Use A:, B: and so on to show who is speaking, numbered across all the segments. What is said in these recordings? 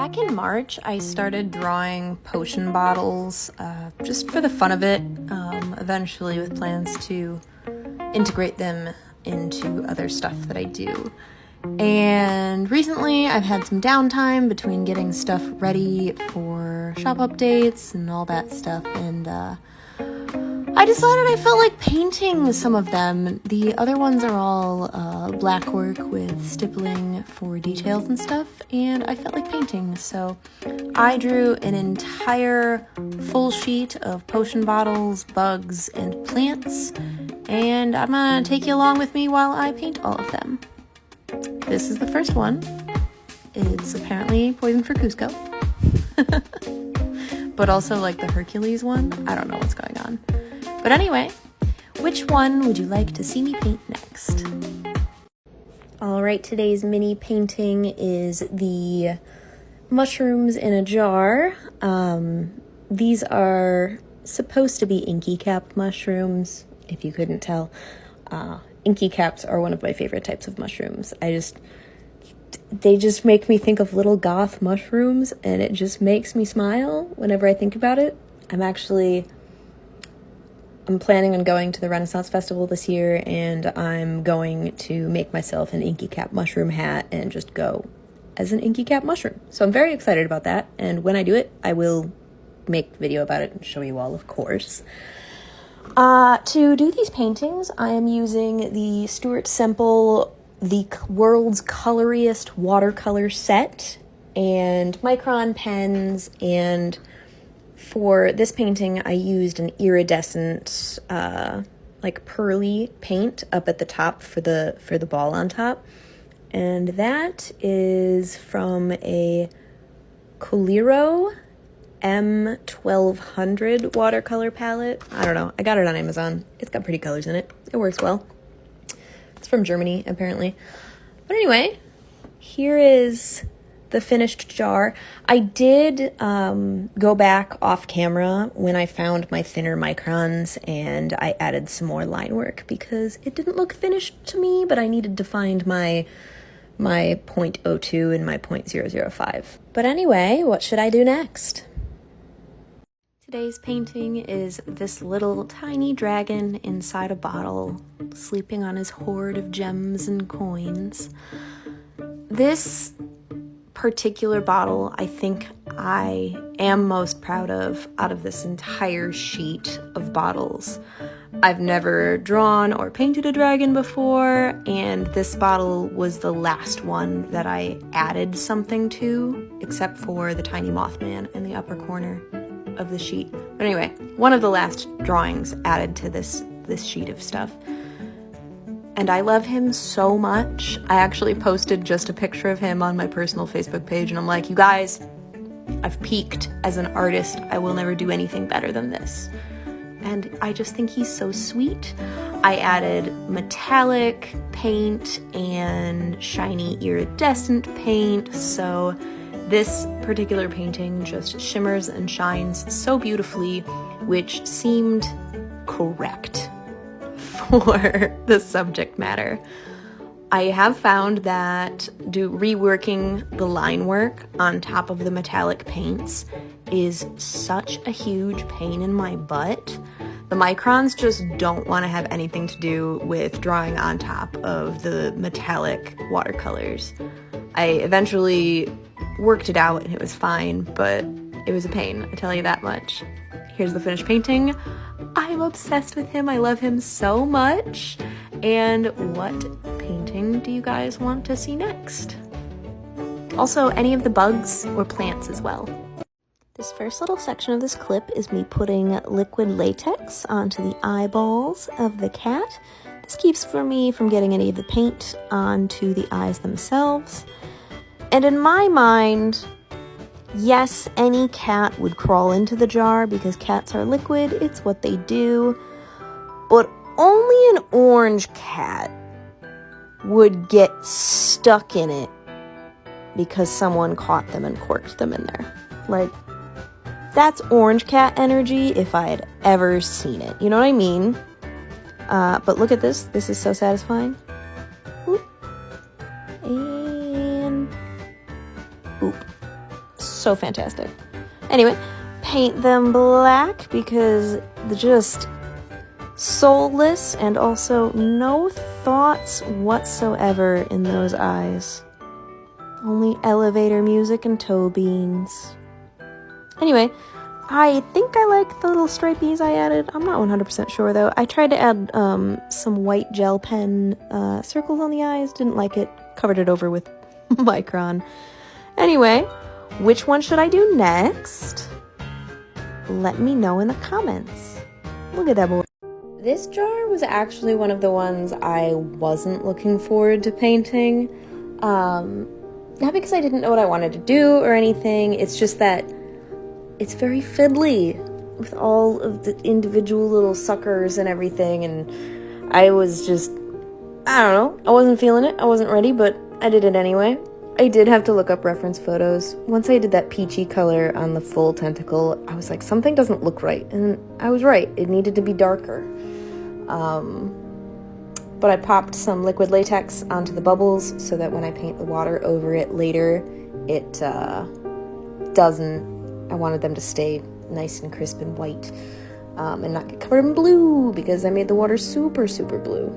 A: Back in March, I started drawing potion bottles just for the fun of it, eventually with plans to integrate them into other stuff that I do. And recently, I've had some downtime between getting stuff ready for shop updates and all that stuff, and I decided I felt like painting some of them. The other ones are all black work with stippling for details and stuff, and I felt like painting, so I drew an entire full sheet of potion bottles, bugs, and plants, and I'm gonna take you along with me while I paint all of them. This is the first one. It's apparently poison for Cusco. But also like the Hercules one. I don't know what's going on. But anyway, which one would you like to see me paint next? Alright, today's mini painting is the mushrooms in a jar. These are supposed to be inky cap mushrooms, if you couldn't tell. Inky caps are one of my favorite types of mushrooms. They just make me think of little goth mushrooms, and it just makes me smile whenever I think about it. I'm planning on going to the Renaissance Festival this year, and I'm going to make myself an inky cap mushroom hat and just go as an inky cap mushroom. So I'm very excited about that, and when I do it, I will make a video about it and show you all, of course. To do these paintings, I am using the Stuart Semple, the world's coloriest watercolor set, and Micron pens, and for this painting, I used an iridescent, like pearly paint up at the top for the ball on top, and that is from a Coliro M1200 watercolor palette. I don't know. I got it on Amazon. It's got pretty colors in it. It works well. It's from Germany, apparently. But anyway, here is the finished jar. I did go back off camera when I found my thinner microns, and I added some more line work because it didn't look finished to me, but I needed to find my 0.02 and my 0.005. But anyway, what should I do next? Today's painting is this little tiny dragon inside a bottle, sleeping on his hoard of gems and coins. This particular bottle, I think I am most proud of out of this entire sheet of bottles. I've never drawn or painted a dragon before, and this bottle was the last one that I added something to, except for the tiny Mothman in the upper corner of the sheet. But anyway, one of the last drawings added to this sheet of stuff. And I love him so much. I actually posted just a picture of him on my personal Facebook page, and I'm like, you guys, I've peaked as an artist. I will never do anything better than this. And I just think he's so sweet. I added metallic paint and shiny iridescent paint, so this particular painting just shimmers and shines so beautifully, which seemed correct for the subject matter. I have found that reworking the line work on top of the metallic paints is such a huge pain in my butt. The microns just don't want to have anything to do with drawing on top of the metallic watercolors. I eventually worked it out and it was fine, but it was a pain, I tell you that much. Here's the finished painting. I'm obsessed with him. I love him so much. And what painting do you guys want to see next? Also, any of the bugs or plants as well. This first little section of this clip is me putting liquid latex onto the eyeballs of the cat. This keeps me from getting any of the paint onto the eyes themselves. And in my mind, yes, any cat would crawl into the jar because cats are liquid, it's what they do, but only an orange cat would get stuck in it because someone caught them and corked them in there. Like, that's orange cat energy if I had ever seen it. You know what I mean? But look at this. This is so satisfying. Oop. And oop. So fantastic. Anyway, paint them black because they're just soulless and also no thoughts whatsoever in those eyes. Only elevator music and toe beans. Anyway, I think I like the little stripies I added. I'm not 100% sure though. I tried to add some white gel pen circles on the eyes. Didn't like it. Covered it over with Micron. Anyway, which one should I do next? Let me know in the comments. Look at that boy. This jar was actually one of the ones I wasn't looking forward to painting. Not because I didn't know what I wanted to do or anything. It's just that it's very fiddly with all of the individual little suckers and everything, and I was just, I don't know, I wasn't feeling it, I wasn't ready, but I did it anyway. I did have to look up reference photos. Once I did that peachy color on the full tentacle, I was like, something doesn't look right, and I was right, it needed to be darker. But I popped some liquid latex onto the bubbles so that when I paint the water over it later, it doesn't. I wanted them to stay nice and crisp and white and not get covered in blue because I made the water super, super blue.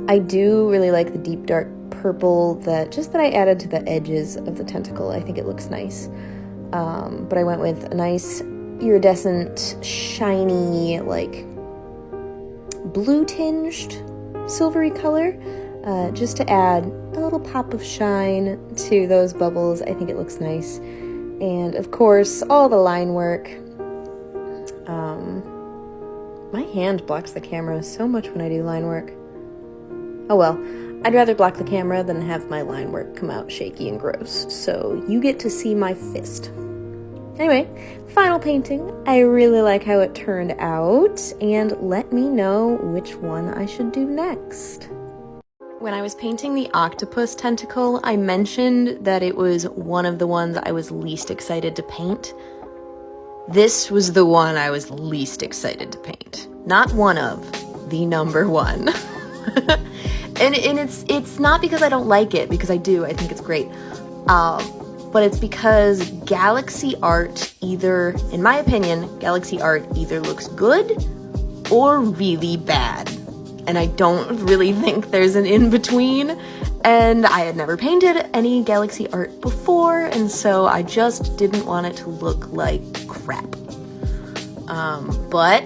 A: I do really like the deep dark purple that I added to the edges of the tentacle. I think it looks nice. But I went with a nice iridescent, shiny, like blue tinged silvery color just to add a little pop of shine to those bubbles. I think it looks nice. And of course, all the line work. My hand blocks the camera so much when I do line work. Oh well, I'd rather block the camera than have my line work come out shaky and gross. So you get to see my fist. Anyway, final painting. I really like how it turned out, and let me know which one I should do next. When I was painting the octopus tentacle, I mentioned that it was one of the ones I was least excited to paint. This was the one I was least excited to paint. Not one of, the number one. and it's not because I don't like it, because I do, I think it's great. But it's because Galaxy Art either, in my opinion, Galaxy Art either looks good or really bad. And I don't really think there's an in-between, and I had never painted any Galaxy Art before, and so I just didn't want it to look like crap. But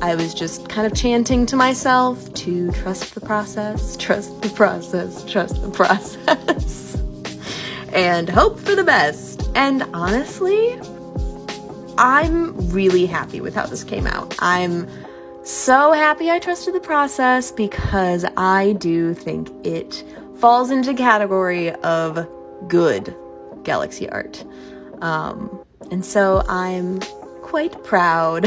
A: I was just kind of chanting to myself to trust the process, trust the process, trust the process, and hope for the best. And honestly, I'm really happy with how this came out. I'm so happy I trusted the process because I do think it falls into the category of good Galaxy Art. And so I'm quite proud.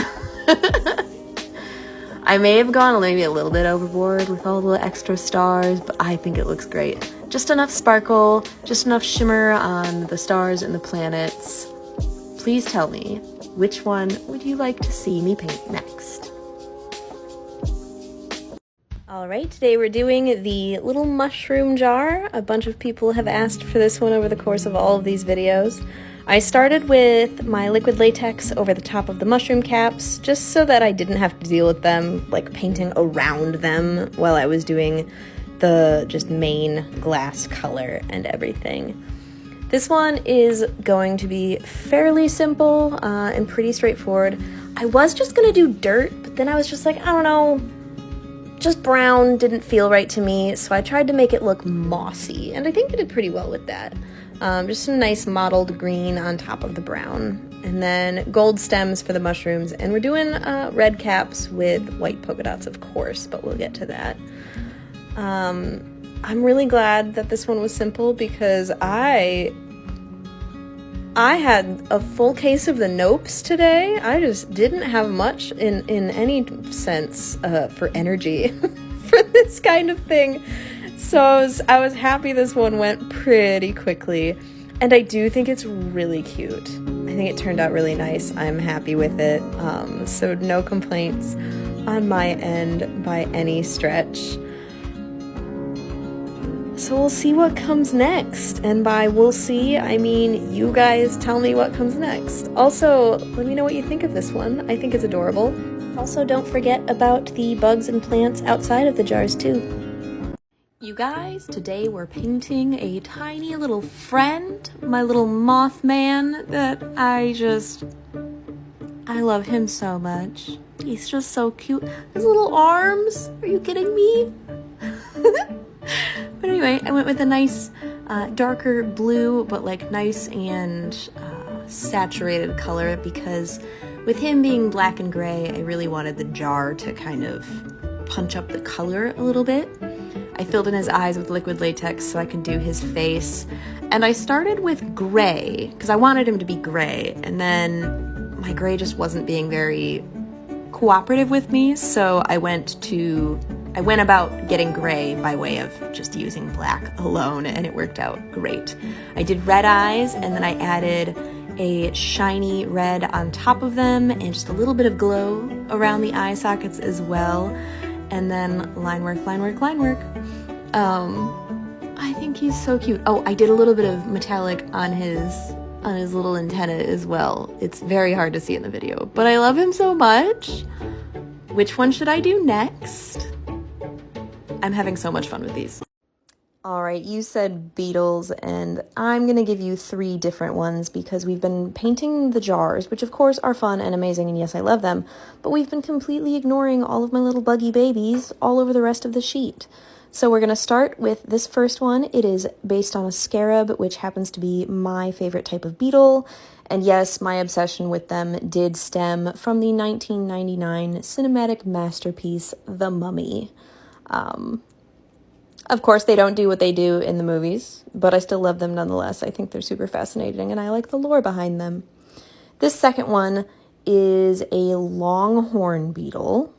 A: I may have gone maybe a little bit overboard with all the extra stars, but I think it looks great. Just enough sparkle, just enough shimmer on the stars and the planets. Please tell me, which one would you like to see me paint next? Alright, today we're doing the little mushroom jar. A bunch of people have asked for this one over the course of all of these videos. I started with my liquid latex over the top of the mushroom caps, just so that I didn't have to deal with them, like painting around them while I was doing the just main glass color and everything. This one is going to be fairly simple and pretty straightforward. I was just gonna do dirt, but then I was just like, I don't know, just brown didn't feel right to me, so I tried to make it look mossy, and I think I did pretty well with that. Just a nice mottled green on top of the brown, and then gold stems for the mushrooms, and we're doing red caps with white polka dots, of course, but we'll get to that. I'm really glad that this one was simple because I had a full case of the nopes today. I just didn't have much in any sense for energy for this kind of thing. So I was happy this one went pretty quickly. And I do think it's really cute. I think it turned out really nice. I'm happy with it. So no complaints on my end by any stretch. So we'll see what comes next. And by we'll see, I mean you guys tell me what comes next. Also, let me know what you think of this one. I think it's adorable. Also, don't forget about the bugs and plants outside of the jars too. You guys, today we're painting a tiny little friend, my little Mothman that I love him so much. He's just so cute. His little arms, are you kidding me? But anyway, I went with a nice darker blue, but like nice and saturated color because with him being black and gray, I really wanted the jar to kind of punch up the color a little bit. I filled in his eyes with liquid latex so I could do his face. And I started with gray because I wanted him to be gray, and then my gray just wasn't being very cooperative with me, so I went about getting gray by way of just using black alone, and it worked out great. I did red eyes, and then I added a shiny red on top of them and just a little bit of glow around the eye sockets as well. And then line work. I think he's so cute. Oh, I did a little bit of metallic on his little antenna as well. It's very hard to see in the video, but I love him so much. Which one should I do next? I'm having so much fun with these. All right, you said beetles, and I'm gonna give you 3 different ones because we've been painting the jars, which of course are fun and amazing, and yes, I love them, but we've been completely ignoring all of my little buggy babies all over the rest of the sheet. So we're gonna start with this first one. It is based on a scarab, which happens to be my favorite type of beetle. And yes, my obsession with them did stem from the 1999 cinematic masterpiece, The Mummy. Of course, they don't do what they do in the movies, but I still love them nonetheless. I think they're super fascinating, and I like the lore behind them. This second one is a longhorn beetle,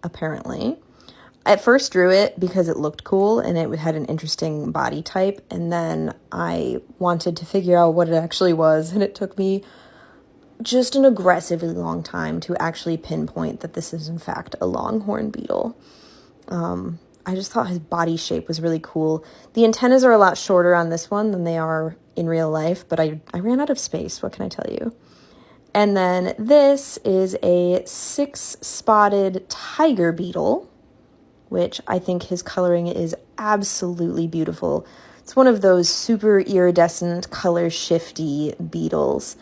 A: apparently. I at first drew it because it looked cool and it had an interesting body type, and then I wanted to figure out what it actually was, and it took me just an aggressively long time to actually pinpoint that this is in fact a longhorn beetle. I just thought his body shape was really cool. The antennas are a lot shorter on this one than they are in real life, but I ran out of space, what can I tell you? And then this is a 6-spotted tiger beetle, which I think his coloring is absolutely beautiful. It's one of those super iridescent, color shifty beetles.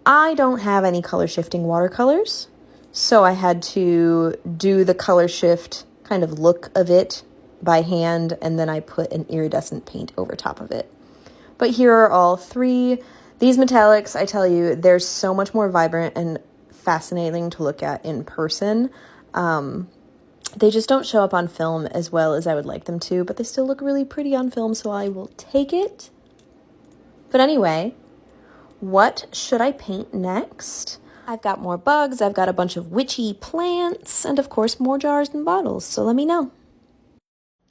A: I don't have any color shifting watercolors, so I had to do the color shift kind of look of it by hand, and then I put an iridescent paint over top of it. But here are all 3. These metallics, I tell you, they're so much more vibrant and fascinating to look at in person. They just don't show up on film as well as I would like them to, but they still look really pretty on film, so I will take it. But anyway, what should I paint next? I've got more bugs, I've got a bunch of witchy plants, and of course more jars and bottles, so let me know.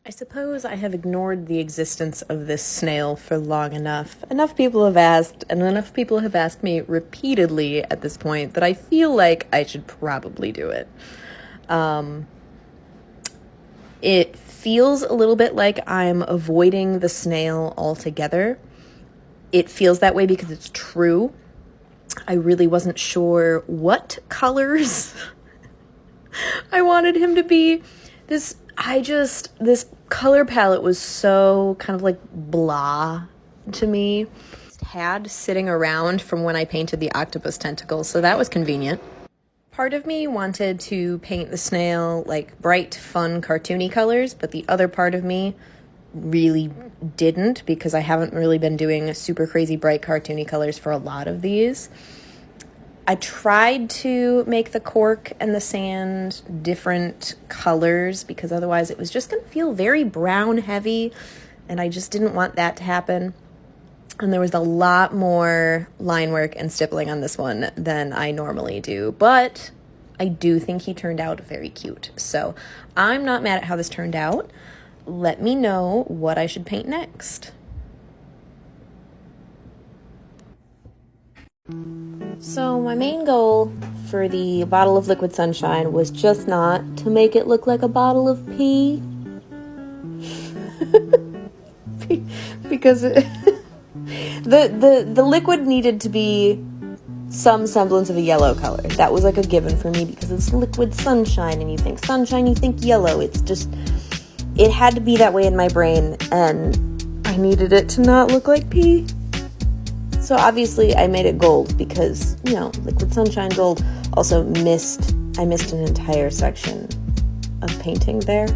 A: I suppose I have ignored the existence of this snail for long enough. Enough people have asked, and enough people have asked me repeatedly at this point that I feel like I should probably do it. It feels a little bit like I'm avoiding the snail altogether. It feels that way because it's true. I really wasn't sure what colors I wanted him to be. This color palette was so kind of like blah to me. It had sitting around from when I painted the octopus tentacle, so that was convenient. Part of me wanted to paint the snail like bright, fun, cartoony colors, but the other part of me really didn't because I haven't really been doing super crazy bright cartoony colors for a lot of these. I tried to make the cork and the sand different colors because otherwise it was just going to feel very brown heavy, and I just didn't want that to happen. And there was a lot more line work and stippling on this one than I normally do, but I do think he turned out very cute. So I'm not mad at how this turned out. Let me know what I should paint next. So my main goal for the bottle of liquid sunshine was just not to make it look like a bottle of pee. because the liquid needed to be some semblance of a yellow color. That was like a given for me because it's liquid sunshine, and you think sunshine, you think yellow. It had to be that way in my brain, and I needed it to not look like pee. So obviously I made it gold because, liquid sunshine gold. Also I missed an entire section of painting there.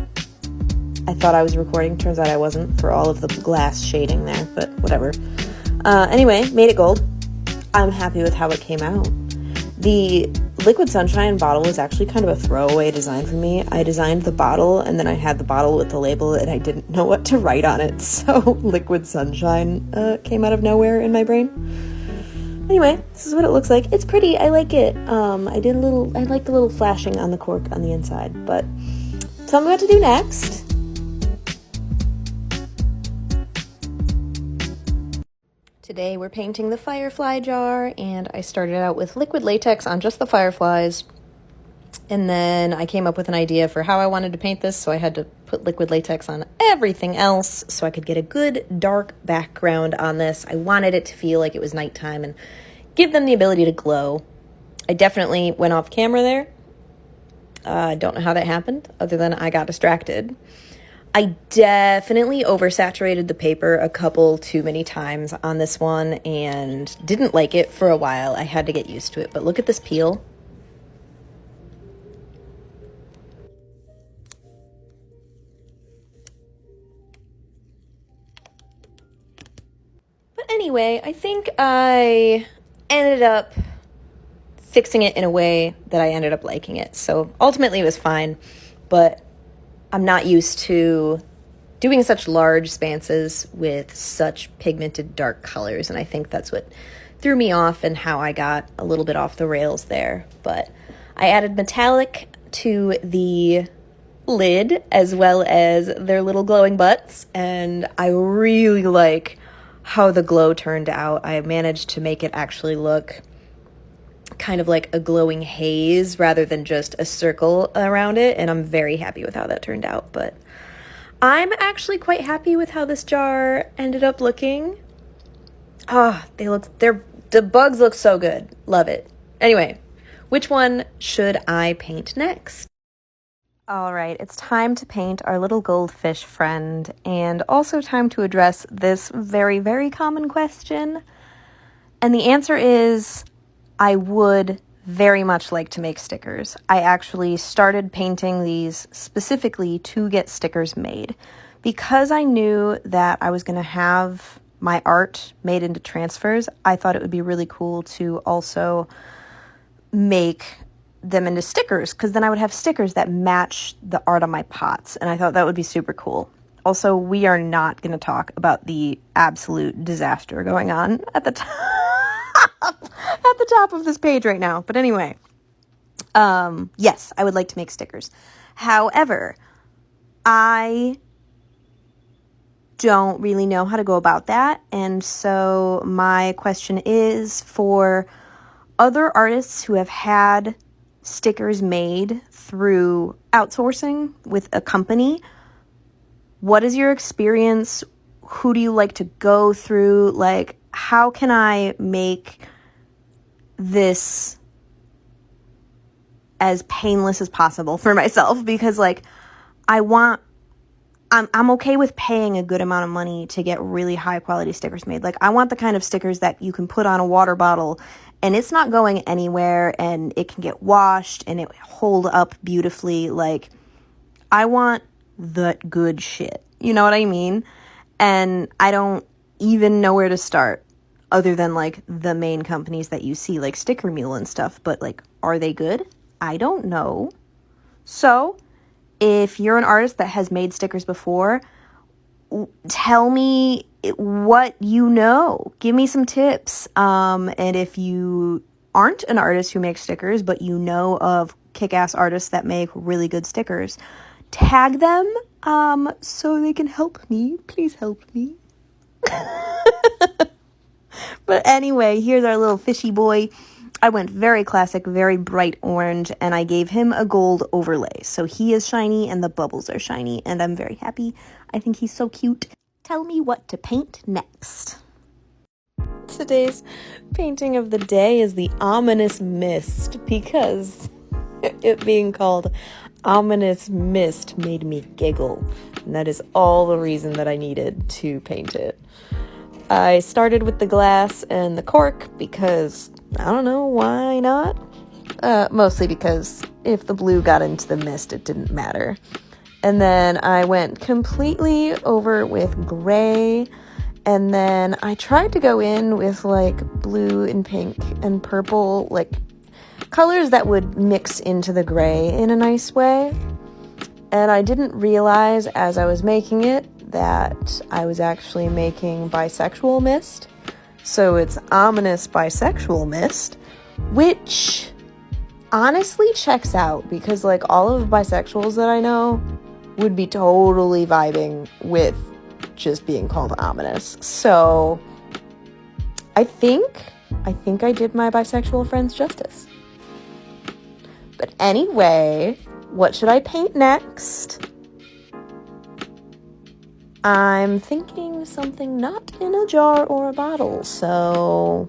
A: I thought I was recording, turns out I wasn't, for all of the glass shading there, but whatever. Anyway, made it gold. I'm happy with how it came out. The liquid sunshine bottle was actually kind of a throwaway design for me. I designed the bottle, and then I had the bottle with the label, and I didn't know what to write on it, so liquid sunshine came out of nowhere in my brain. Anyway, this is what it looks like. It's pretty. I like it. I like the little flashing on the cork on the inside, but so I'm about to do next. Today we're painting the firefly jar, and I started out with liquid latex on just the fireflies, and then I came up with an idea for how I wanted to paint this, so I had to put liquid latex on everything else so I could get a good dark background on this. I wanted it to feel like it was nighttime and give them the ability to glow. I definitely went off camera there. I don't know how that happened, other than I got distracted. I definitely oversaturated the paper a couple too many times on this one and didn't like it for a while. I had to get used to it, but look at this peel. But anyway, I think I ended up fixing it in a way that I ended up liking it. So ultimately it was fine, but I'm not used to doing such large spanses with such pigmented dark colors, and I think that's what threw me off and how I got a little bit off the rails there. But I added metallic to the lid as well as their little glowing butts, and I really like how the glow turned out. I managed to make it actually look kind of like a glowing haze rather than just a circle around it, and I'm very happy with how that turned out. But I'm actually quite happy with how this jar ended up looking. The bugs look so good. Love it. Anyway, which one should I paint next? All right, it's time to paint our little goldfish friend, and also time to address this very, very common question. And the answer is, I would very much like to make stickers. I actually started painting these specifically to get stickers made because I knew that I was going to have my art made into transfers. I thought it would be really cool to also make them into stickers, because then I would have stickers that match the art on my pots, and I thought that would be super cool. Also, we are not going to talk about the absolute disaster going on at the top at the top of this page right now. But anyway, yes, I would like to make stickers. However, I don't really know how to go about that. And so my question is, for other artists who have had stickers made through outsourcing with a company, what is your experience? Who do you like to go through? Like, how can I make this as painless as possible for myself? Because I'm okay with paying a good amount of money to get really high quality stickers made. Like, I want the kind of stickers that you can put on a water bottle and it's not going anywhere, and it can get washed and it hold up beautifully. Like, I want the good shit. You know what I mean? And I don't even know where to start other than like the main companies that you see, like Sticker Mule and stuff. But like, are they good? I don't know. So if you're an artist that has made stickers before, tell me what you know. Give me some tips. And if you aren't an artist who makes stickers, but you know of kick-ass artists that make really good stickers, tag them so they can help me. Please help me. But anyway, here's our little fishy boy. I went very classic, very bright orange, and I gave him a gold overlay. So he is shiny and the bubbles are shiny, and I'm very happy. I think he's so cute. Tell me what to paint next. Today's painting of the day is the Ominous Mist, because it being called Ominous Mist made me giggle, and that is all the reason that I needed to paint it. I started with the glass and the cork because, I don't know, why not? Mostly because if the blue got into the mist, it didn't matter. And then I went completely over with gray, and then I tried to go in with like blue and pink and purple, like colors that would mix into the gray in a nice way. And I didn't realize as I was making it that I was actually making bisexual mist. So it's Ominous Bisexual Mist, which honestly checks out because like all of the bisexuals that I know would be totally vibing with just being called ominous. So I think I did my bisexual friends justice. But anyway, what should I paint next? I'm thinking something not in a jar or a bottle, so...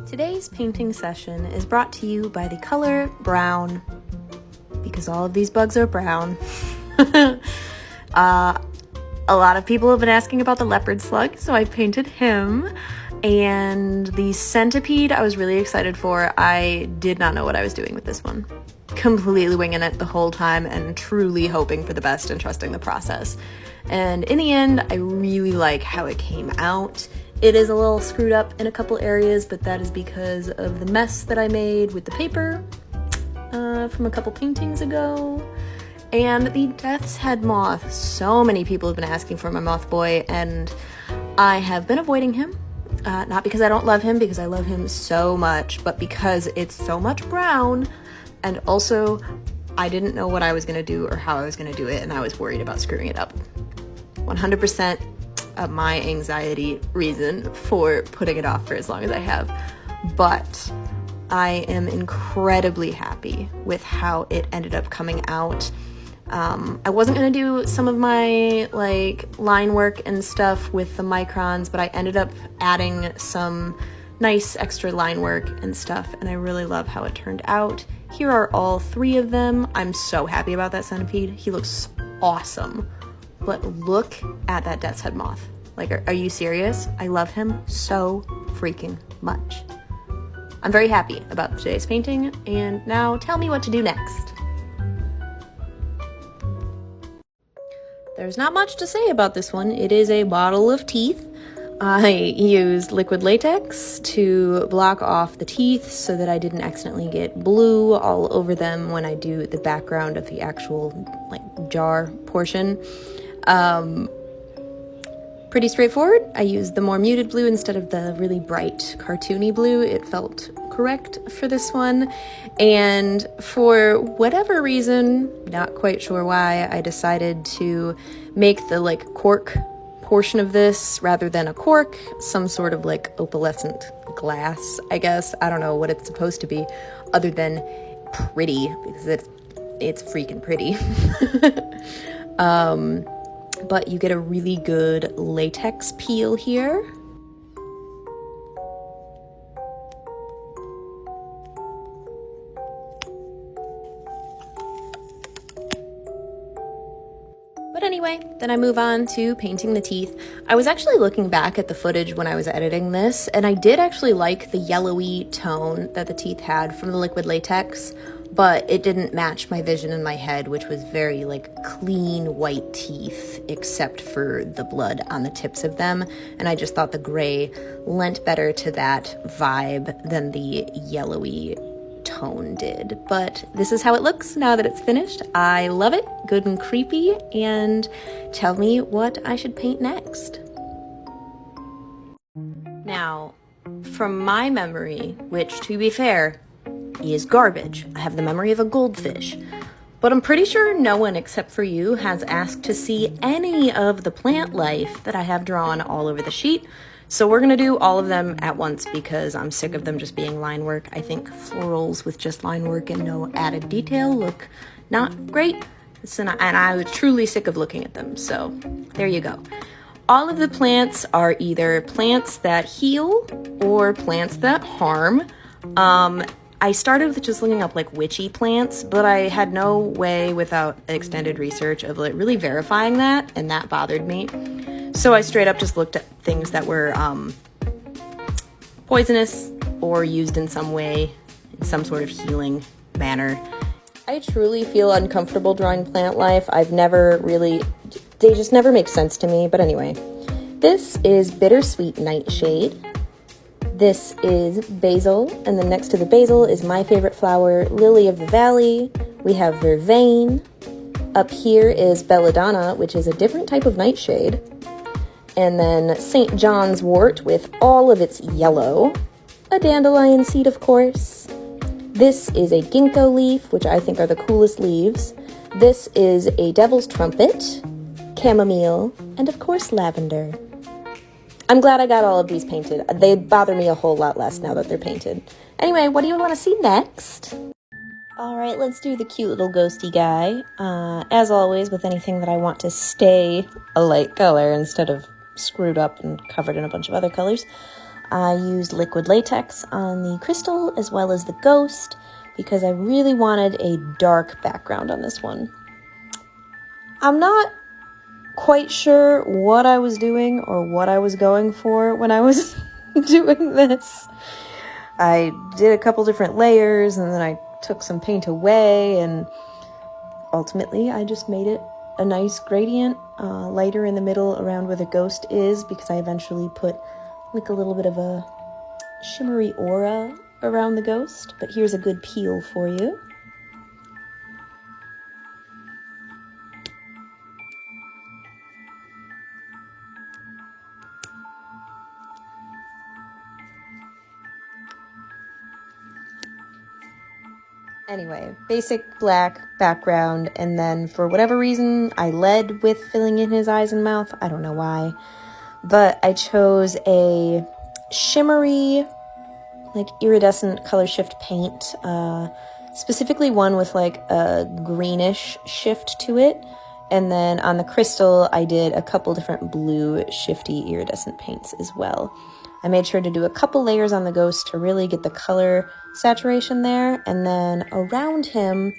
A: Today's painting session is brought to you by the color brown, because all of these bugs are brown. A lot of people have been asking about the leopard slug, so I painted him. And the centipede I was really excited for. I did not know what I was doing with this one. Completely winging it the whole time and truly hoping for the best and trusting the process. And in the end, I really like how it came out. It is a little screwed up in a couple areas, but that is because of the mess that I made with the paper from a couple paintings ago. And the Death's Head moth. So many people have been asking for my moth boy, and I have been avoiding him. Not because I don't love him, because I love him so much, but because it's so much brown, and also I didn't know what I was going to do or how I was going to do it, and I was worried about screwing it up. 100% of my anxiety reason for putting it off for as long as I have, but I am incredibly happy with how it ended up coming out. I wasn't going to do some of my like line work and stuff with the microns, but I ended up adding some nice extra line work and stuff, and I really love how it turned out. Here are all 3 of them. I'm so happy about that centipede. He looks awesome. But look at that Death's Head moth. Like, are you serious? I love him so freaking much. I'm very happy about today's painting, and now tell me what to do next. There's not much to say about this one. It is a bottle of teeth. I used liquid latex to block off the teeth so that I didn't accidentally get blue all over them when I do the background of the actual like jar portion. Pretty straightforward. I used the more muted blue instead of the really bright cartoony blue. It felt correct for this one. And for whatever reason, not quite sure why, I decided to make the like cork portion of this rather than a cork, some sort of like opalescent glass, I guess. I don't know what it's supposed to be other than pretty, because it's freaking pretty. But you get a really good latex peel here. But anyway, then I move on to painting the teeth. I was actually looking back at the footage when I was editing this, and I did actually like the yellowy tone that the teeth had from the liquid latex, but it didn't match my vision in my head, which was very like clean white teeth, except for the blood on the tips of them. And I just thought the gray lent better to that vibe than the yellowy tone did. But this is how it looks now that it's finished. I love it, good and creepy. And tell me what I should paint next. Now, from my memory, which to be fair, is garbage. I have the memory of a goldfish. But I'm pretty sure no one except for you has asked to see any of the plant life that I have drawn all over the sheet. So we're gonna do all of them at once because I'm sick of them just being line work. I think florals with just line work and no added detail look not great. And I was truly sick of looking at them, so there you go. All of the plants are either plants that heal or plants that harm. I started with just looking up like witchy plants, but I had no way without extended research of like really verifying that, and that bothered me. So I straight up just looked at things that were poisonous or used in some way, in some sort of healing manner. I truly feel uncomfortable drawing plant life. They just never make sense to me. But anyway, this is Bittersweet Nightshade. This is basil, and then next to the basil is my favorite flower, Lily of the Valley. We have vervain. Up here is belladonna, which is a different type of nightshade. And then St. John's wort with all of its yellow. A dandelion seed, of course. This is a ginkgo leaf, which I think are the coolest leaves. This is a devil's trumpet, chamomile, and of course lavender. I'm glad I got all of these painted. They bother me a whole lot less now that they're painted. Anyway, what do you want to see next? All right, let's do the cute little ghosty guy. As always, with anything that I want to stay a light color instead of screwed up and covered in a bunch of other colors, I used liquid latex on the crystal as well as the ghost because I really wanted a dark background on this one. I'm not quite sure what I was doing or what I was going for when I was doing this. I did a couple different layers and then I took some paint away, and ultimately I just made it a nice gradient, lighter in the middle around where the ghost is, because I eventually put like a little bit of a shimmery aura around the ghost. But here's a good peel for you. Anyway, basic black background, and then for whatever reason, I led with filling in his eyes and mouth. I don't know why, but I chose a shimmery, like iridescent color shift paint, specifically one with like a greenish shift to it. And then on the crystal, I did a couple different blue shifty iridescent paints as well. I made sure to do a couple layers on the ghost to really get the color saturation there, and then around him,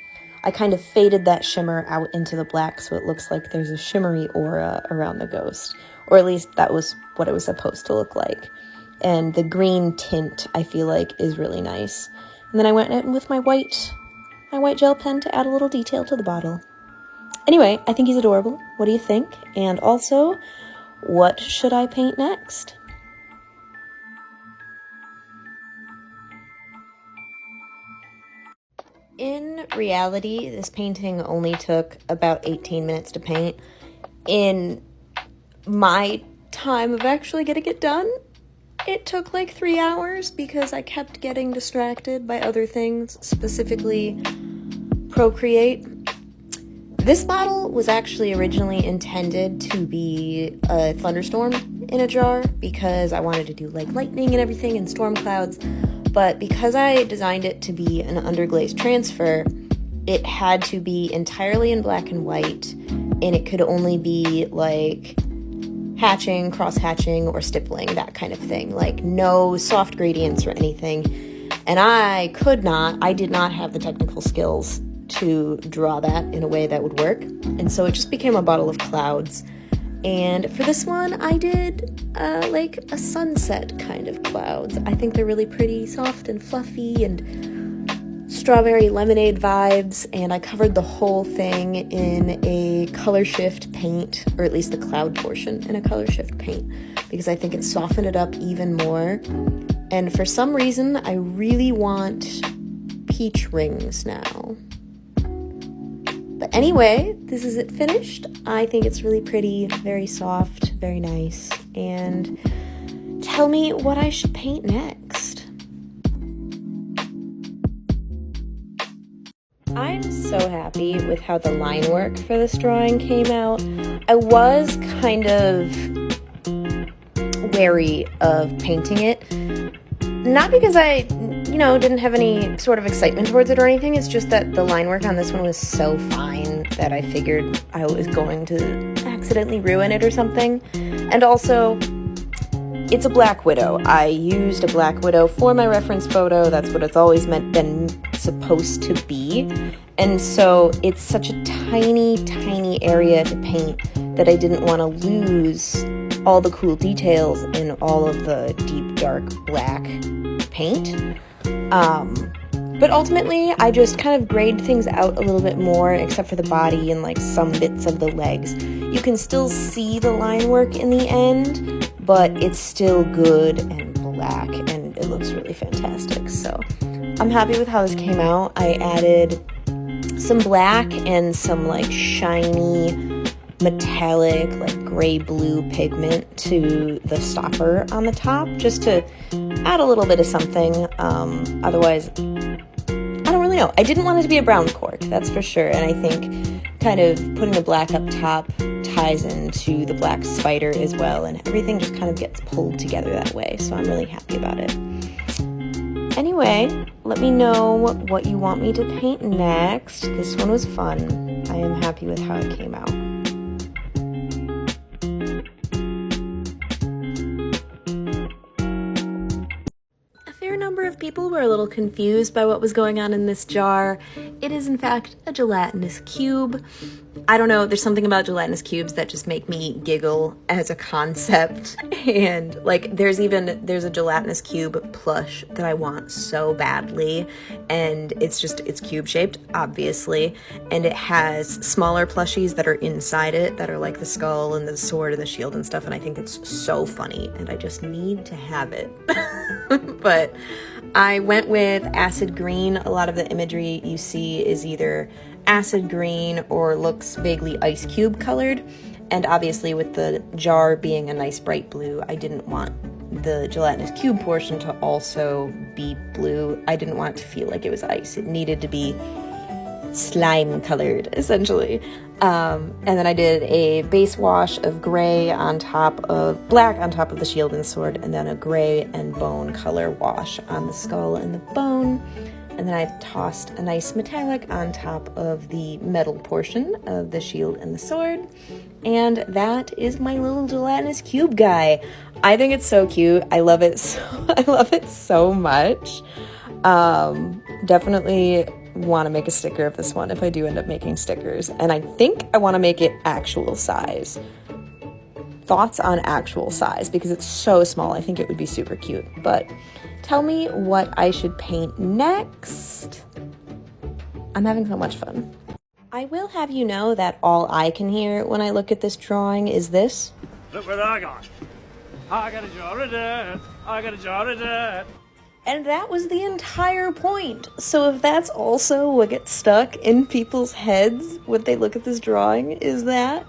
A: I kind of faded that shimmer out into the black so it looks like there's a shimmery aura around the ghost, or at least that was what it was supposed to look like. And the green tint, I feel like, is really nice. And then I went in with my white gel pen to add a little detail to the bottle. Anyway, I think he's adorable. What do you think? And also, what should I paint next? In reality, this painting only took about 18 minutes to paint. In my time of actually getting it done, it took like 3 hours because I kept getting distracted by other things, specifically Procreate. This bottle was actually originally intended to be a thunderstorm in a jar because I wanted to do like lightning and everything and storm clouds. But because I designed it to be an underglaze transfer, it had to be entirely in black and white, and it could only be like hatching, cross-hatching, or stippling, that kind of thing. Like no soft gradients or anything. And I did not have the technical skills to draw that in a way that would work. And so it just became a bottle of clouds. And for this one, I did like a sunset kind of clouds. I think they're really pretty, soft and fluffy and strawberry lemonade vibes. And I covered the whole thing in a color shift paint, or at least the cloud portion in a color shift paint, because I think it softened it up even more. And for some reason, I really want peach rings now. But anyway, this is it finished. I think it's really pretty, very soft, very nice. And tell me what I should paint next. I'm so happy with how the line work for this drawing came out. I was kind of wary of painting it. Not because I you know, didn't have any sort of excitement towards it or anything. It's just that the line work on this one was so fine that I figured I was going to accidentally ruin it or something. And also, it's a Black Widow. I used a Black Widow for my reference photo. That's what it's always been supposed to be. And so it's such a tiny, tiny area to paint that I didn't want to lose all the cool details in all of the deep, dark black paint. But ultimately, I just kind of grayed things out a little bit more, except for the body and like some bits of the legs. You can still see the line work in the end, but it's still good and black, and it looks really fantastic. So I'm happy with how this came out. I added some black and some like shiny metallic like gray blue pigment to the stopper on the top, just to add a little bit of something. Otherwise, I don't really know. I didn't want it to be a brown cork, that's for sure. And I think kind of putting the black up top ties into the black spider as well, and everything just kind of gets pulled together that way. So I'm really happy about it. Anyway, let me know what you want me to paint next. This one was fun. I am happy with how it came out. Number of people were a little confused by what was going on in this jar. It is in fact a gelatinous cube. I don't know, there's something about gelatinous cubes that just make me giggle as a concept. And like there's a gelatinous cube plush that I want so badly, and it's cube shaped, obviously, and it has smaller plushies that are inside it that are like the skull and the sword and the shield and stuff, and I think it's so funny and I just need to have it. But I went with acid green. A lot of the imagery you see is either acid green or looks vaguely ice cube colored. And obviously with the jar being a nice bright blue, I didn't want the gelatinous cube portion to also be blue. I didn't want it to feel like it was ice. It needed to be slime colored, essentially. And then I did a base wash of gray on top of black on top of the shield and sword, and then a gray and bone color wash on the skull and the bone. And then I tossed a nice metallic on top of the metal portion of the shield and the sword. And that is my little gelatinous cube guy. I think it's so cute. I love it so much. Definitely want to make a sticker of this one if I do end up making stickers, and I think I want to make it actual size. Thoughts on actual size, because it's so small. I think it would be super cute. But tell me what I should paint next. I'm having so much fun. I will have you know that all I can hear when I look at this drawing is this.
B: Look what I got. I got a jar of dirt. I got a jar of dirt.
A: And that was the entire point. So if that's also what gets stuck in people's heads when they look at this drawing, is that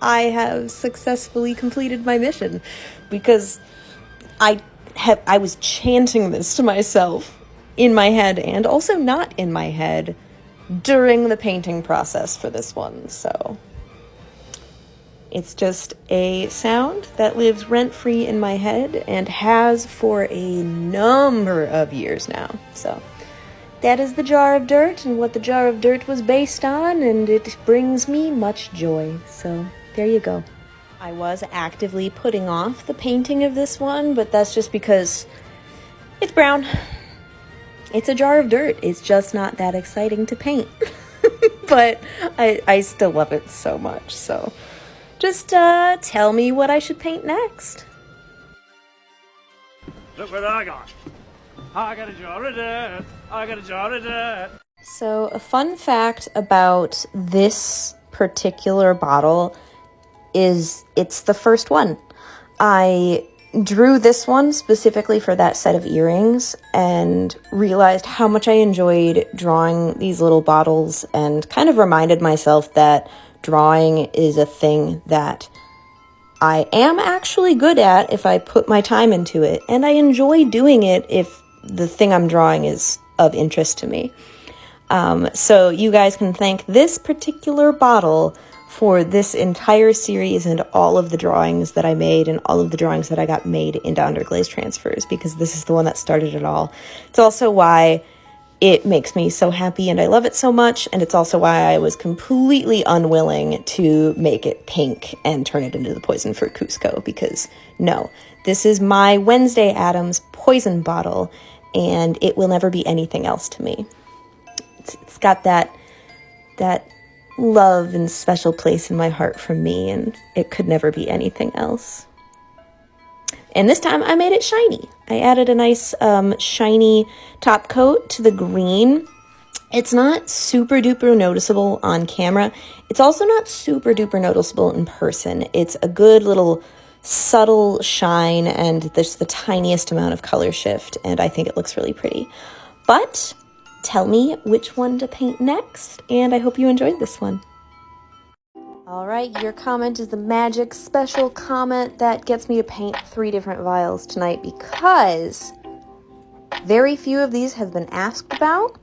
A: I have successfully completed my mission. Because I was chanting this to myself in my head and also not in my head during the painting process for this one. So it's just a sound that lives rent-free in my head and has for a number of years now. So that is the jar of dirt and what the jar of dirt was based on, and it brings me much joy. So there you go. I was actively putting off the painting of this one, but that's just because it's brown. It's a jar of dirt. It's just not that exciting to paint. But I still love it so much, so just tell me what I should paint next.
B: Look what I got. I got a jar of dirt. I got a jar of dirt.
A: So a fun fact about this particular bottle is it's the first one. I drew this one specifically for that set of earrings and realized how much I enjoyed drawing these little bottles, and kind of reminded myself that drawing is a thing that I am actually good at if I put my time into it, and I enjoy doing it if the thing I'm drawing is of interest to me. So you guys can thank this particular bottle for this entire series and all of the drawings that I made and all of the drawings that I got made into underglaze transfers, because this is the one that started it all. It's also why it makes me so happy and I love it so much, and it's also why I was completely unwilling to make it pink and turn it into the poison fruit Cusco, because no, this is my Wednesday Addams poison bottle, and it will never be anything else to me. It's got that love and special place in my heart from me, and it could never be anything else. And this time I made it shiny. I added a nice shiny top coat to the green. It's not super duper noticeable on camera. It's also not super duper noticeable in person. It's a good little subtle shine, and there's the tiniest amount of color shift, and I think it looks really pretty. But tell me which one to paint next, and I hope you enjoyed this one. All right, your comment is the magic special comment that gets me to paint 3 different vials tonight, because very few of these have been asked about,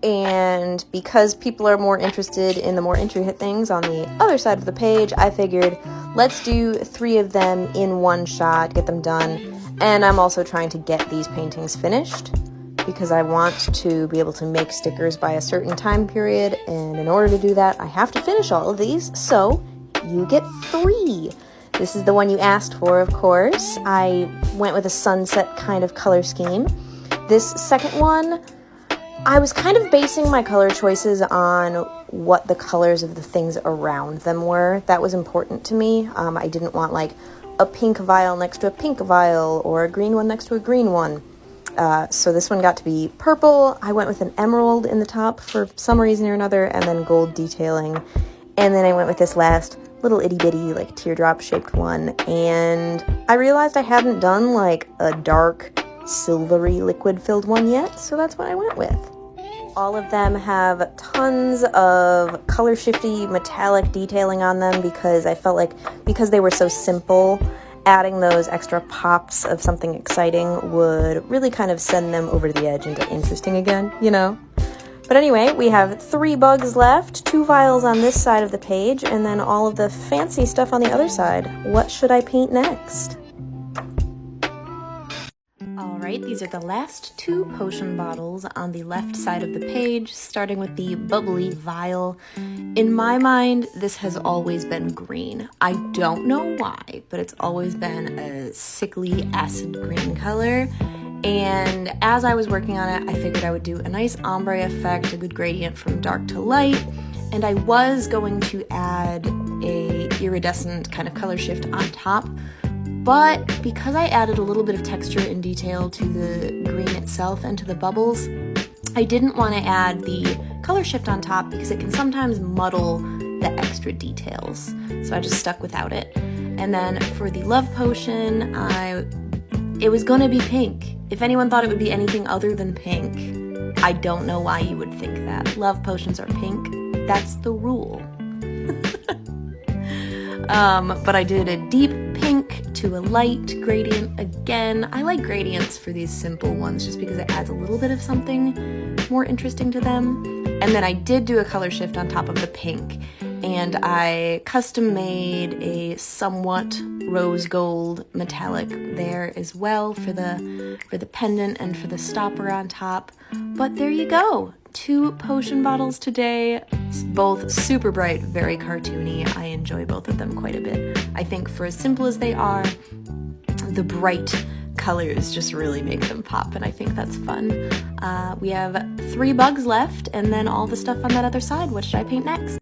A: and because people are more interested in the more intricate things on the other side of the page, I figured let's do 3 of them in one shot, get them done. And I'm also trying to get these paintings finished, because I want to be able to make stickers by a certain time period, and in order to do that, I have to finish all of these, so you get 3. This is the one you asked for, of course. I went with a sunset kind of color scheme. This second one, I was kind of basing my color choices on what the colors of the things around them were. That was important to me. I didn't want like a pink vial next to a pink vial, or a green one next to a green one. So this one got to be purple. I went with an emerald in the top for some reason or another, and then gold detailing. And then I went with this last little itty bitty like teardrop shaped one. And I realized I hadn't done like a dark silvery liquid filled one yet, so that's what I went with. All of them have tons of color shifty metallic detailing on them, because I felt like because they were so simple, adding those extra pops of something exciting would really kind of send them over the edge into interesting again, you know? But anyway, we have 3 bugs left, 2 vials on this side of the page, and then all of the fancy stuff on the other side. What should I paint next? Alright, these are the last 2 potion bottles on the left side of the page, starting with the bubbly vial. In my mind, this has always been green. I don't know why, but it's always been a sickly acid green color. And as I was working on it, I figured I would do a nice ombre effect, a good gradient from dark to light. And I was going to add a iridescent kind of color shift on top. But because I added a little bit of texture and detail to the green itself and to the bubbles, I didn't want to add the color shift on top because it can sometimes muddle the extra details. So I just stuck without it. And then for the love potion, it was going to be pink. If anyone thought it would be anything other than pink, I don't know why you would think that. Love potions are pink. That's the rule. But I did a deep pink to a light gradient again. I like gradients for these simple ones just because it adds a little bit of something more interesting to them. And then I did do a color shift on top of the pink, and I custom made a somewhat rose gold metallic there as well for the pendant and for the stopper on top. But there you go. 2 potion bottles today, both super bright, very cartoony. I enjoy both of them quite a bit. I think for as simple as they are, the bright colors just really make them pop, and I think that's fun. We have 3 bugs left, and then all the stuff on that other side. What should I paint next?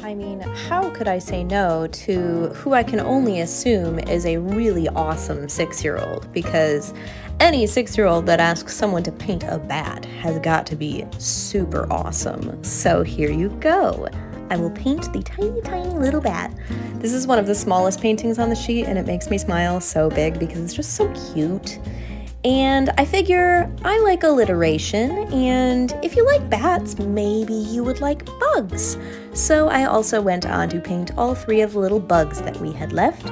A: I mean, how could I say no to who I can only assume is a really awesome 6-year-old? Because any 6-year-old that asks someone to paint a bat has got to be super awesome. So here you go. I will paint the tiny, tiny little bat. This is one of the smallest paintings on the sheet, and it makes me smile so big because it's just so cute. And I figure I like alliteration, and if you like bats, maybe you would like bugs. So I also went on to paint all 3 of the little bugs that we had left.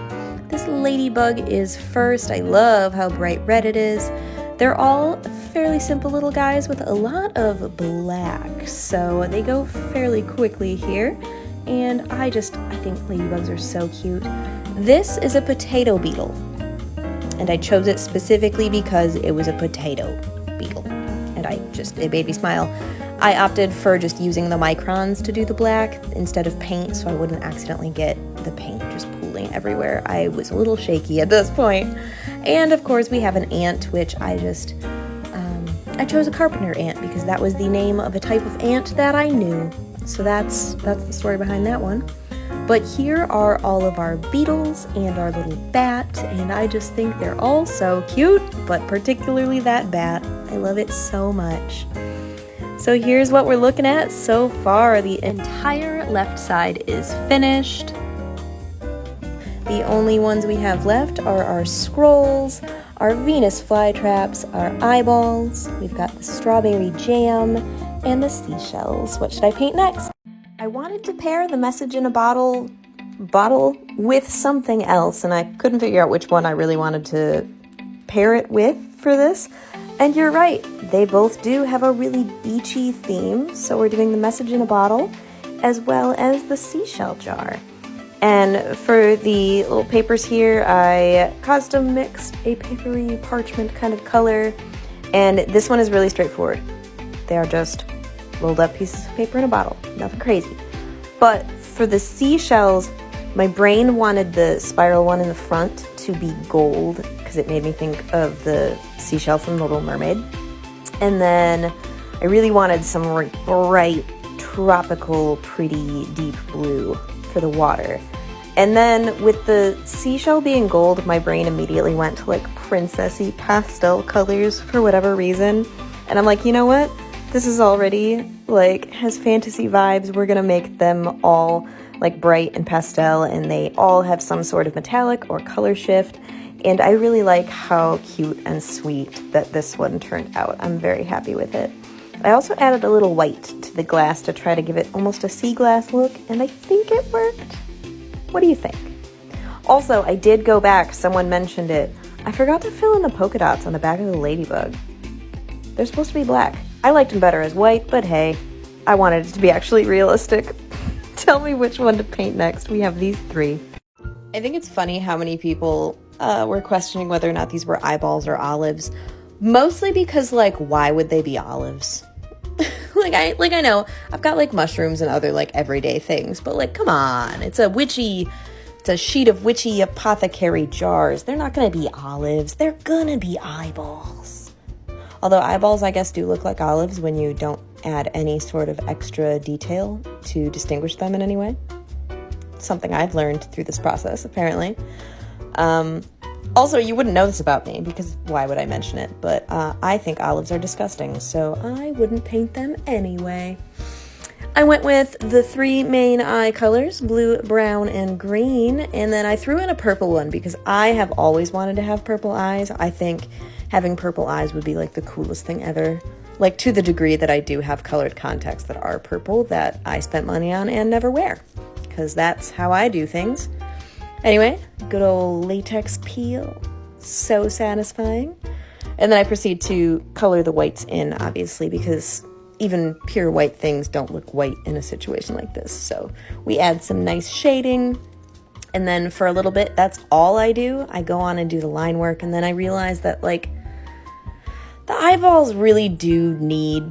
A: This ladybug is first. I love how bright red it is. They're all fairly simple little guys with a lot of black, so they go fairly quickly here. and I think ladybugs are so cute. This is a potato beetle, and I chose it specifically because it was a potato beetle, and it made me smile. I opted for just using the microns to do the black instead of paint, so I wouldn't accidentally get the paint just pooling everywhere. I was a little shaky at this point. And of course we have an ant, which I chose a carpenter ant because that was the name of a type of ant that I knew. So that's the story behind that one. But here are all of our beetles and our little bat, and I just think they're all so cute, but particularly that bat. I love it so much. So here's what we're looking at so far. The entire left side is finished. The only ones we have left are our scrolls, our Venus flytraps, our eyeballs, we've got the strawberry jam, and the seashells. What should I paint next? I wanted to pair the message in a bottle with something else, and I couldn't figure out which one I really wanted to pair it with for this. And you're right, they both do have a really beachy theme, so we're doing the message in a bottle as well as the seashell jar. And for the little papers here, I custom mixed a papery parchment kind of color, and this one is really straightforward. They are just rolled up pieces of paper in a bottle, nothing crazy. But for the seashells, my brain wanted the spiral one in the front to be gold because it made me think of the seashell from The Little Mermaid. And then I really wanted some bright, tropical, pretty, deep blue for the water. And then with the seashell being gold, my brain immediately went to like princessy pastel colors for whatever reason. And I'm like, you know what? This is already like has fantasy vibes. We're gonna make them all like bright and pastel, and they all have some sort of metallic or color shift. And I really like how cute and sweet that this one turned out. I'm very happy with it. I also added a little white to the glass to try to give it almost a sea glass look, and I think it worked. What do you think? Also, I did go back, someone mentioned it. I forgot to fill in the polka dots on the back of the ladybug. They're supposed to be black. I liked them better as white, but hey, I wanted it to be actually realistic. Tell me which one to paint next. We have these three. I think it's funny how many people were questioning whether or not these were eyeballs or olives. Mostly because, like, why would they be olives? I know I've got like mushrooms and other like everyday things, but like, come on, it's a sheet of witchy apothecary jars. They're not gonna be olives. They're gonna be eyeballs. Although eyeballs, I guess, do look like olives when you don't add any sort of extra detail to distinguish them in any way. Something I've learned through this process, apparently. Also, you wouldn't know this about me, because why would I mention it? But I think olives are disgusting, so I wouldn't paint them anyway. I went with the three main eye colors, blue, brown, and green, and then I threw in a purple one because I have always wanted to have purple eyes. I think having purple eyes would be like the coolest thing ever. Like, to the degree that I do have colored contacts that are purple that I spent money on and never wear, because that's how I do things. Anyway, good old latex peel, so satisfying. And then I proceed to color the whites in, obviously, because even pure white things don't look white in a situation like this. So we add some nice shading, and then for a little bit, that's all I do. I go on and do the line work, and then I realize that, like, the eyeballs really do need,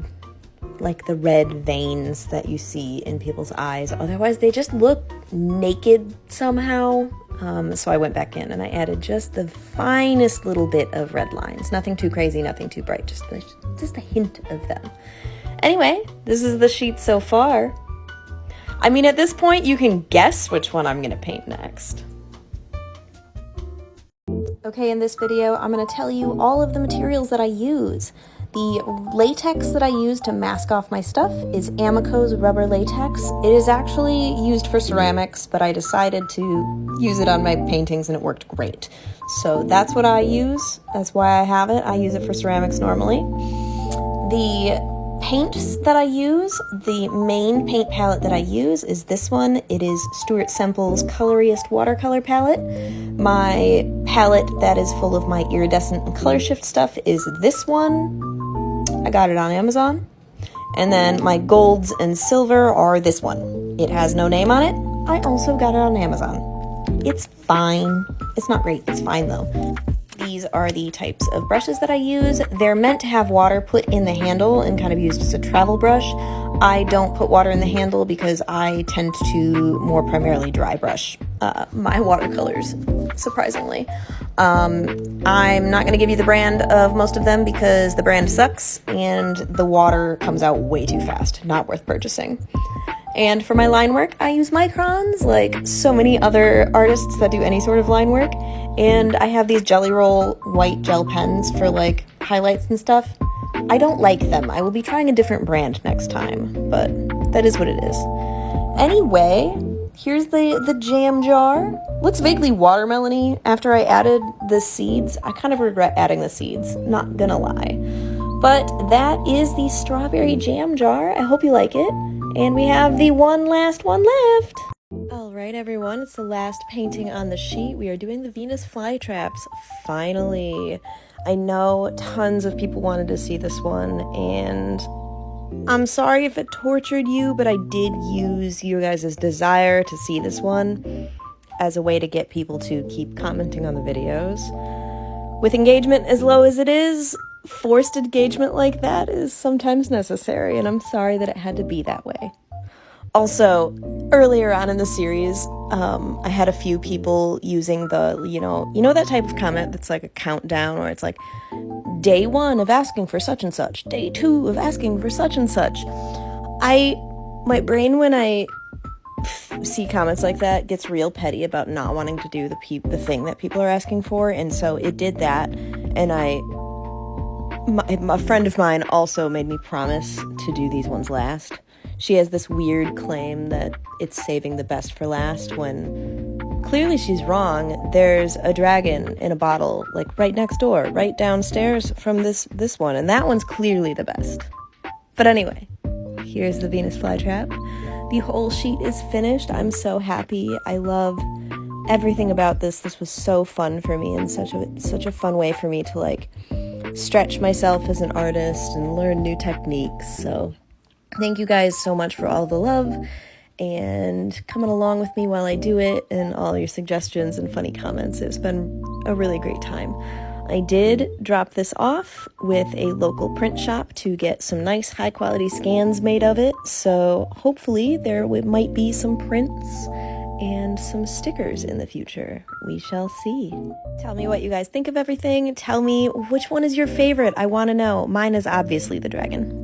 A: like, the red veins that you see in people's eyes. Otherwise, they just look naked somehow. So I went back in and I added just the finest little bit of red lines. Nothing too crazy, nothing too bright, just a hint of them. Anyway, this is the sheet so far. I mean, at this point, you can guess which one I'm gonna paint next. Okay, in this video, I'm gonna tell you all of the materials that I use. The latex that I use to mask off my stuff is Amico's rubber latex. It is actually used for ceramics, but I decided to use it on my paintings and it worked great. So that's what I use. That's why I have it. I use it for ceramics normally. The paints that I use, the main paint palette that I use is this one. It is Stuart Semple's Coloriest Watercolor Palette. My palette that is full of my iridescent and color shift stuff is this one. I got it on Amazon. And then my golds and silver are this one. It has no name on it. I also got it on Amazon. It's fine. It's not great. It's fine though. These are the types of brushes that I use. They're meant to have water put in the handle and kind of used as a travel brush. I don't put water in the handle because I tend to more primarily dry brush my watercolors, surprisingly. I'm not going to give you the brand of most of them because the brand sucks and the water comes out way too fast. Not worth purchasing. And for my line work, I use microns like so many other artists that do any sort of line work. And I have these Jelly Roll white gel pens for like highlights and stuff. I don't like them. I will be trying a different brand next time, but that is what it is. Anyway, here's the jam jar. Looks vaguely watermelon-y after I added the seeds. I kind of regret adding the seeds, not gonna lie. But that is the strawberry jam jar. I hope you like it. And we have the last one left. All right, everyone, it's the last painting on the sheet. We are doing the Venus flytraps, finally. I know tons of people wanted to see this one, and I'm sorry if it tortured you, but I did use you guys' desire to see this one as a way to get people to keep commenting on the videos. With engagement as low as it is, forced engagement like that is sometimes necessary, and I'm sorry that it had to be that way. Also, earlier on in the series, I had a few people using the, you know that type of comment that's like a countdown, where it's like, day 1 of asking for such and such, day 2 of asking for such and such. My brain, when I see comments like that, gets real petty about not wanting to do the thing that people are asking for, and so it did that, and a friend of mine also made me promise to do these ones last. She has this weird claim that it's saving the best for last, when clearly she's wrong. There's a dragon in a bottle, like right next door, right downstairs from this one, and that one's clearly the best. But anyway, here's the Venus flytrap. The whole sheet is finished. I'm so happy. I love everything about this. This was so fun for me, and such a fun way for me to like stretch myself as an artist and learn new techniques. So thank you guys so much for all the love and coming along with me while I do it, and all your suggestions and funny comments. It's been a really great time. I did drop this off with a local print shop to get some nice high quality scans made of it, so hopefully there might be some prints and some stickers in the future. We shall see. Tell me what you guys think of everything. Tell me which one is your favorite. I want to know. Mine is obviously the dragon.